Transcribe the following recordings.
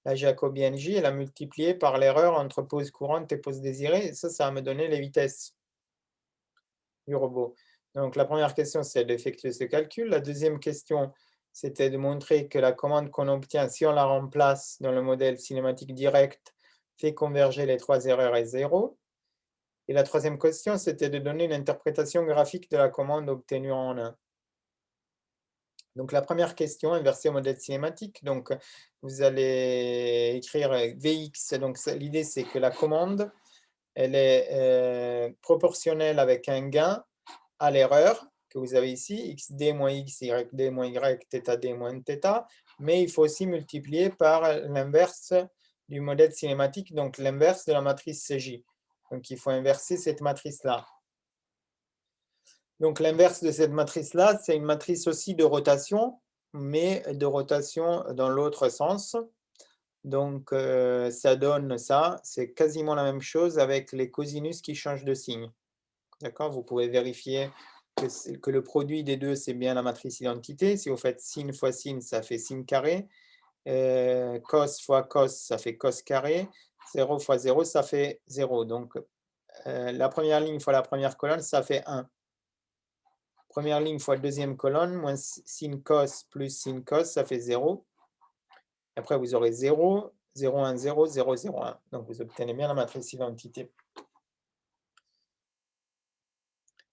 la jacobienne J et la multiplier par l'erreur entre pose courante et pose désirée. Et ça va me donner les vitesses du robot. Donc la première question, c'est d'effectuer ce calcul. La deuxième question, c'était de montrer que la commande qu'on obtient, si on la remplace dans le modèle cinématique direct, fait converger les trois erreurs et 0. Et la troisième question, c'était de donner une interprétation graphique de la commande obtenue en 1. Donc la première question, inverser au modèle cinématique. Donc vous allez écrire Vx. Donc l'idée, c'est que la commande, elle est proportionnelle avec un gain à l'erreur que vous avez ici, xd moins x, yd moins y, θd moins θ, mais il faut aussi multiplier par l'inverse du modèle cinématique, donc l'inverse de la matrice CJ. Donc il faut inverser cette matrice-là. Donc l'inverse de cette matrice-là, c'est une matrice aussi de rotation, mais de rotation dans l'autre sens. Donc ça donne ça, c'est quasiment la même chose avec les cosinus qui changent de signe. D'accord? Vous pouvez vérifier que le produit des deux, c'est bien la matrice identité. Si vous faites sin fois sin, ça fait sin carré. Cos fois cos, ça fait cos carré. 0 fois 0, ça fait 0. Donc, la première ligne fois la première colonne, ça fait 1. Première ligne fois deuxième colonne, moins sin cos plus sin cos, ça fait 0. Après, vous aurez 0, 0, 1, 0, 0, 0, 1. Donc, vous obtenez bien la matrice identité.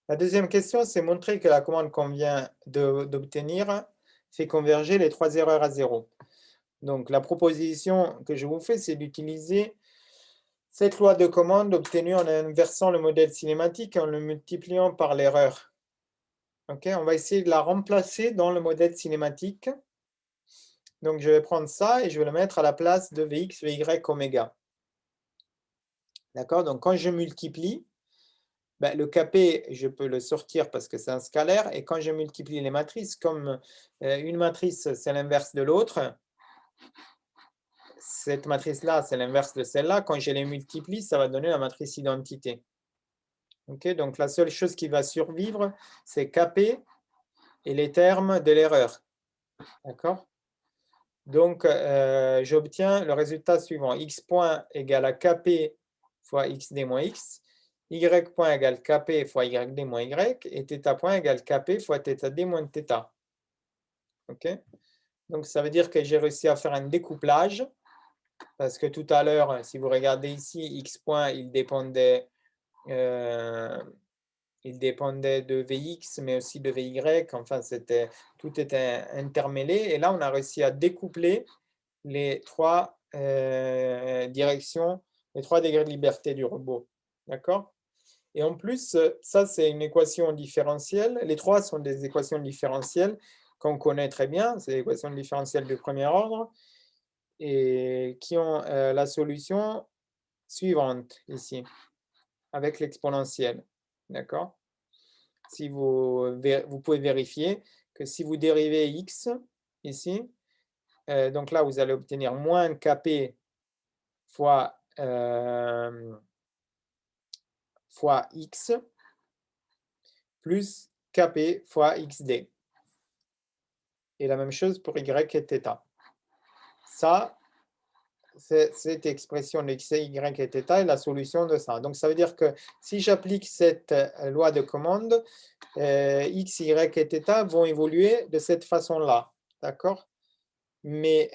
La deuxième question, c'est montrer que la commande qu'on vient d'obtenir fait converger les trois erreurs à 0. Donc, la proposition que je vous fais, c'est d'utiliser cette loi de commande obtenue en inversant le modèle cinématique et en le multipliant par l'erreur. Okay, on va essayer de la remplacer dans le modèle cinématique. Donc, je vais prendre ça et je vais le mettre à la place de Vx, Vy, oméga. D'accord? Donc, quand je multiplie, ben, le Kp, je peux le sortir parce que c'est un scalaire. Et quand je multiplie les matrices, comme une matrice, c'est l'inverse de l'autre, cette matrice-là, c'est l'inverse de celle-là. Quand je les multiplie, ça va donner la matrice identité. Okay, donc, la seule chose qui va survivre, c'est Kp et les termes de l'erreur. D'accord? Donc, j'obtiens le résultat suivant. X point égale à Kp fois xd moins x. Y point égale Kp fois yd moins y. Et θ point égale Kp fois θd moins θ. OK? Donc, ça veut dire que j'ai réussi à faire un découplage. Parce que tout à l'heure, si vous regardez ici, x point, il dépendait de Vx, mais aussi de Vy. Enfin, tout était intermêlé. Et là, on a réussi à découpler les trois directions, les trois degrés de liberté du robot. D'accord? Et en plus, ça, c'est une équation différentielle. Les trois sont des équations différentielles qu'on connaît très bien. C'est des équations différentielles de premier ordre et qui ont la solution suivante ici, avec l'exponentielle. D'accord? Si vous pouvez vérifier que si vous dérivez x ici, donc là, vous allez obtenir moins Kp fois, fois x plus Kp fois xd. Et la même chose pour y et θ. Ça, cette expression de x, y et θ est la solution de ça. Donc, ça veut dire que si j'applique cette loi de commande, x, y et θ vont évoluer de cette façon-là. D'accord? Mais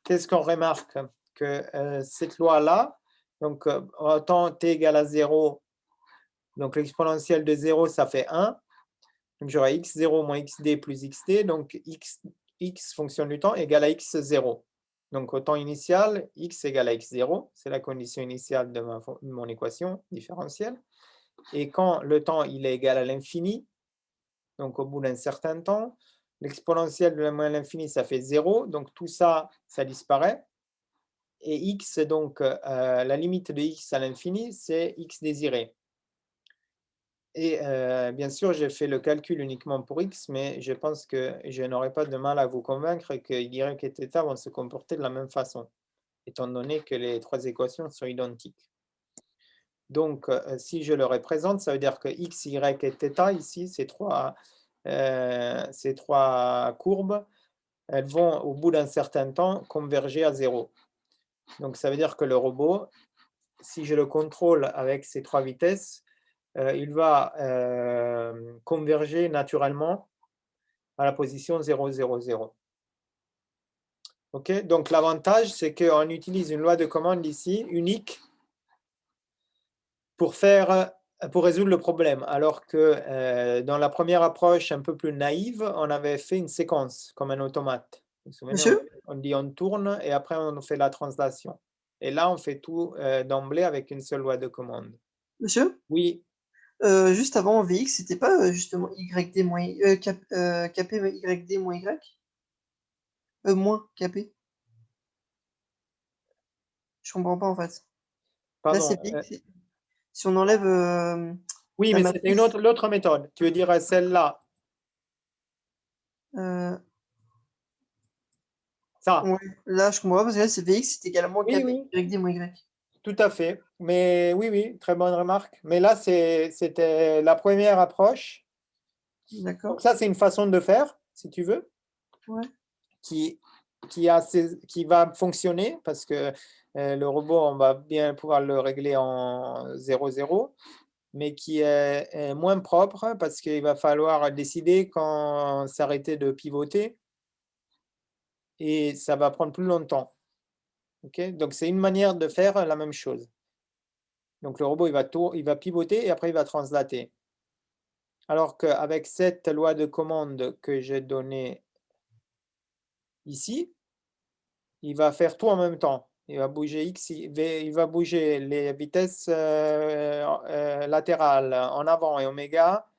qu'est-ce qu'on remarque? Que cette loi-là, donc temps t égale à 0, donc l'exponentielle de 0, ça fait 1. Donc j'aurai x0 moins xd plus xd, donc x fonction du temps égale à x0. Donc au temps initial, x égale à x0, c'est la condition initiale de mon équation différentielle. Et quand le temps il est égal à l'infini, donc au bout d'un certain temps, l'exponentielle de la moyenne à l'infini, ça fait 0, donc tout ça, ça disparaît. Et x, donc la limite de x à l'infini, c'est x désiré. Et bien sûr, j'ai fait le calcul uniquement pour x, mais je pense que je n'aurai pas de mal à vous convaincre que y et θ vont se comporter de la même façon, étant donné que les trois équations sont identiques. Donc, si je le représente, ça veut dire que x, y et θ, ici, ces trois courbes, elles vont, au bout d'un certain temps, converger à 0. Donc ça veut dire que le robot, si je le contrôle avec ces 3 vitesses, il va, converger naturellement à la position 0, 0, 0. OK? Donc l'avantage, c'est qu'on utilise une loi de commande ici, unique, pour résoudre le problème. Alors que, dans la première approche un peu plus naïve, on avait fait une séquence comme un automate. Vous vous souvenez? Monsieur? On dit: «On tourne» et après on fait la translation. Et là, on fait tout, d'emblée avec une seule loi de commande. Monsieur? Oui, Juste avant VX, c'était pas, justement YD moins KP YD moins Y? Moins KP? Je comprends pas, en fait. Là, pardon, c'est VX, si on enlève, oui, la mais c'était une matrice, autre l'autre méthode. Tu veux dire, celle-là, heu, ça? ouais, là, je comprends pas parce que là, c'est VX c'est également Oui, KP oui. YD moins Y. Tout à fait. Mais oui, oui, très bonne remarque. Mais là, c'était la première approche. D'accord, Donc ça, c'est une façon de faire, si tu veux, ouais. qui qui va fonctionner parce que, le robot, on va bien pouvoir le régler en 0, 0, mais qui est moins propre parce qu'il va falloir décider quand s'arrêter de pivoter et ça va prendre plus longtemps. OK? Donc c'est une manière de faire la même chose. Donc le robot, il va pivoter et après il va translater. Alors qu'avec cette loi de commande que j'ai donnée ici, il va faire tout en même temps. Il va bouger X, il va bouger les vitesses, latérales, en avant et oméga,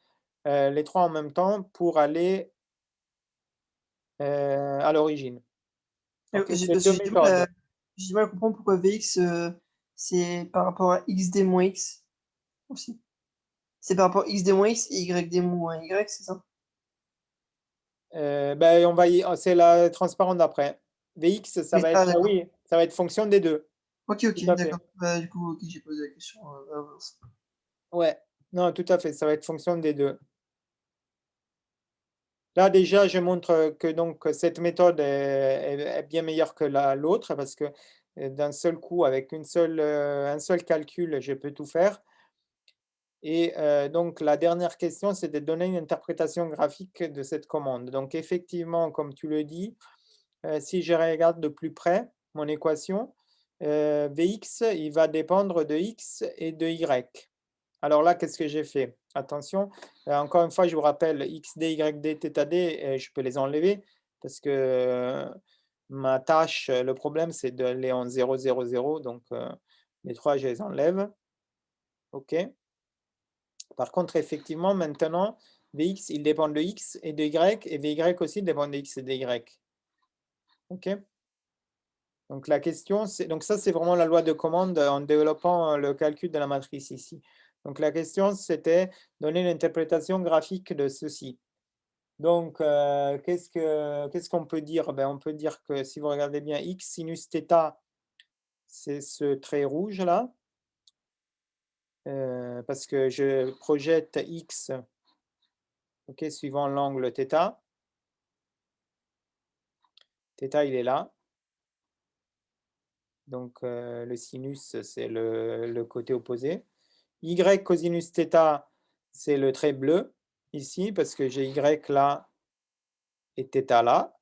les 3 en même temps pour aller, à l'origine. OK? J'ai C'est parce que 2 méthodes. j'ai du mal à comprendre pourquoi VX, c'est par rapport à XD moins X aussi. C'est par rapport à XD moins X et YD moins Y, c'est ça? On va y c'est la transparente d'après. Vx, ça Oui, va ah être d'accord. oui, ça va être fonction des 2. OK, Tout OK, à d'accord. fait. Bah, du coup, OK, j'ai posé la question, à l'avance. Ouais. Non, tout à fait, ça va être fonction des 2. Là, déjà, je montre, que donc cette méthode est bien meilleure que l'autre parce que, d'un seul coup, avec un seul calcul, je peux tout faire et donc la dernière question, c'est de donner une interprétation graphique de cette commande. Donc effectivement, comme tu le dis, si je regarde de plus près mon équation, Vx, il va dépendre de x et de y. Alors là, qu'est-ce que j'ai fait? Attention, encore une fois, je vous rappelle x d, y d, θ d, je peux les enlever parce que, ma tâche, le problème, c'est d'aller en 0, 0, 0, donc les 3, je les enlève. OK. Par contre, effectivement, maintenant, Vx, il dépend de x et de y et Vy aussi dépend de x et de y. OK? Donc la question, c'est donc ça, c'est vraiment la loi de commande en développant, le calcul de la matrice ici. Donc la question, c'était donner une interprétation graphique de ceci. Donc, qu'est-ce qu'on peut dire? Ben, on peut dire que si vous regardez bien x sinus θ, c'est ce trait rouge là, parce que je projette x, OK, suivant l'angle θ. Θ, il est là, donc le sinus, c'est le côté opposé. Y cosinus θ, c'est le trait bleu ici, parce que j'ai Y là et θ là.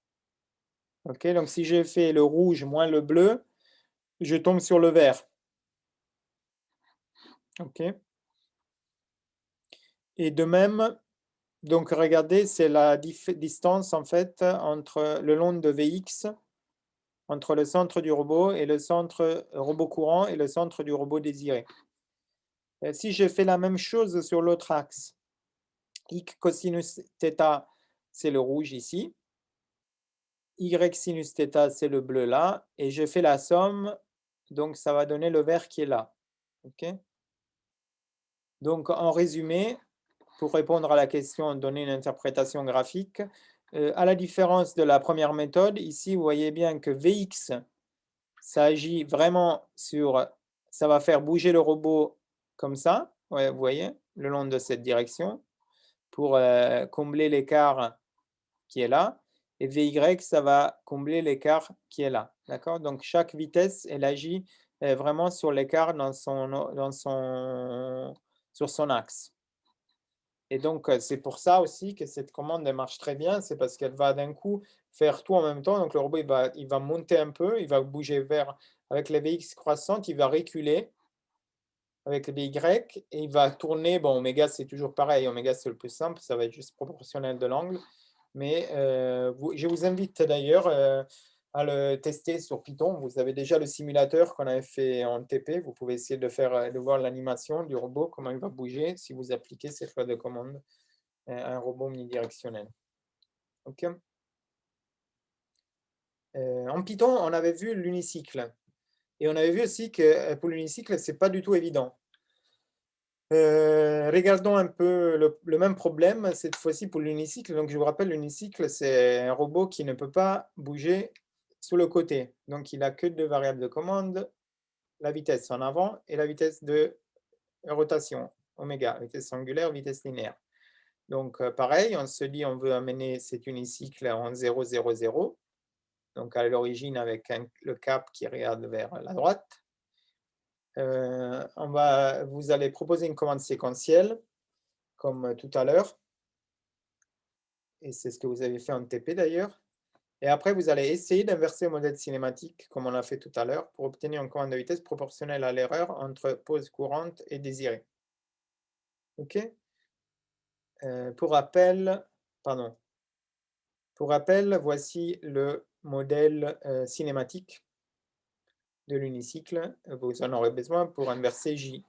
OK, donc si je fais le rouge moins le bleu, je tombe sur le vert. OK. Et de même, donc regardez, c'est la distance en fait entre le long de Vx, entre le centre du robot et le centre robot courant et le centre du robot désiré. Si je fais la même chose sur l'autre axe, y cosinus θ, c'est le rouge ici. Y sinus θ, c'est le bleu là, et je fais la somme, donc ça va donner le vert qui est là. OK? Donc en résumé, pour répondre à la question, donner une interprétation graphique, à la différence de la première méthode, ici vous voyez bien que Vx, ça agit vraiment sur ça va faire bouger le robot comme ça, ouais, vous voyez? Le long de cette direction pour, combler l'écart qui est là. et Vy, ça va combler l'écart qui est là, d'accord? Donc chaque vitesse, elle agit, vraiment sur l'écart sur son axe. Et donc, c'est pour ça aussi que cette commande, elle marche très bien, c'est parce qu'elle va d'un coup faire tout en même temps. Donc le robot, il va monter un peu, il va bouger vers avec les Vx croissantes, il va reculer avec les Vy et il va tourner. Bon, oméga, c'est toujours pareil, oméga, c'est le plus simple, ça va être juste proportionnel de l'angle. Mais je vous invite d'ailleurs à le tester sur Python. Vous avez déjà le simulateur qu'on avait fait en TP. Vous pouvez essayer de voir l'animation du robot, comment il va bouger si vous appliquez cette loi de commande à un robot omnidirectionnel. OK. En Python, on avait vu l'unicycle. Et on avait vu aussi que pour l'unicycle, ce n'est pas du tout évident. Regardons un peu le même problème, cette fois-ci pour l'unicycle. Donc, je vous rappelle, l'unicycle, c'est un robot qui ne peut pas bouger sur le côté. Donc, il n'a que deux variables de commande, la vitesse en avant et la vitesse de rotation, oméga, vitesse angulaire, vitesse linéaire. Donc, pareil, on se dit on veut amener cet unicycle en 0, 0, 0. Donc, à l'origine avec le cap qui regarde vers la droite. Vous allez proposer une commande séquentielle, comme tout à l'heure. Et c'est ce que vous avez fait en TP d'ailleurs. Et après, vous allez essayer d'inverser le modèle cinématique, comme on l'a fait tout à l'heure, pour obtenir une commande de vitesse proportionnelle à l'erreur entre pause courante et désirée. OK? Pour rappel, voici le modèle cinématique de l'unicycle. Vous en aurez besoin pour inverser J.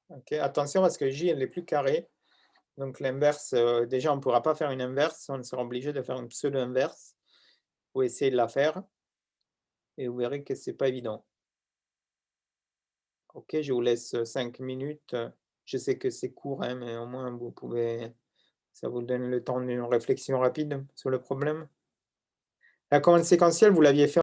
Okay? Attention parce que J, elle est plus carrée. Donc l'inverse, déjà, on ne pourra pas faire une inverse. On sera obligé de faire une pseudo-inverse. Vous essayer de la faire. Et vous verrez que ce n'est pas évident. OK, je vous laisse 5 minutes. Je sais que c'est court, hein, mais au moins vous pouvez, ça vous donne le temps d'une réflexion rapide sur le problème. La commande séquentielle, vous l'aviez fait